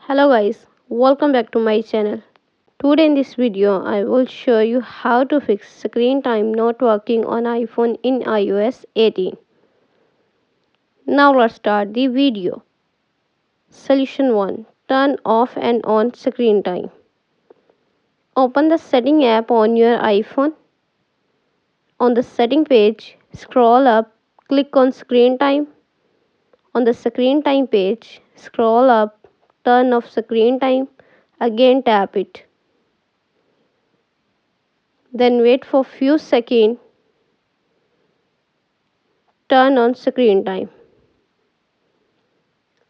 Hello guys, welcome back to my channel. Today in this video I will show you how to fix screen time not working on iPhone in iOS 18. Now let's start the video. Solution 1. Turn off and on screen time. Open the setting app on your iPhone. On the setting page, scroll up, click on screen time. On the screen time page, scroll up, turn off screen time, again tap it. Then wait for few seconds. Turn on screen time.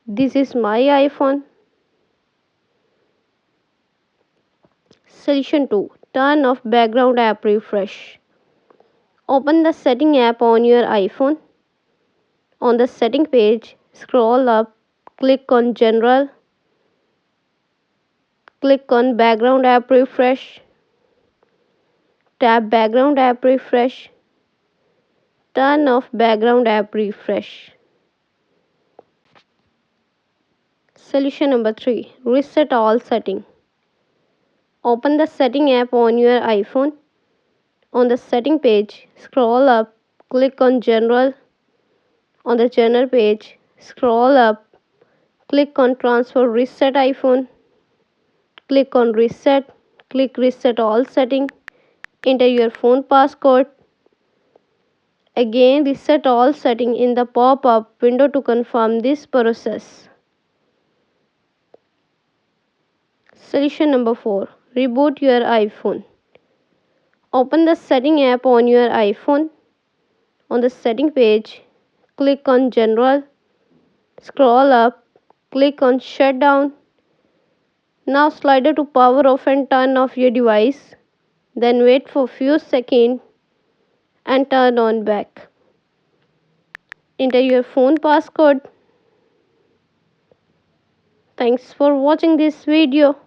This is my iPhone. Solution 2. Turn off background app refresh. Open the setting app on your iPhone. On the setting page, scroll up, click on general, click on background app refresh, tap background app refresh, turn off background app refresh. Solution number 3. Reset all setting. Open the setting app on your iPhone. On the setting page, scroll up, click on general. On the general page, scroll up, click on transfer reset iPhone, click on reset, click reset all setting, enter your phone passcode. Again reset all setting in the pop-up window to confirm this process. Solution number 4. Reboot your iPhone. Open the setting app on your iPhone. On the setting page, click on general, scroll up, click on shutdown. Now slider to power off and turn off your device. Then wait for few seconds and turn on back. Enter your phone passcode. Thanks for watching this video.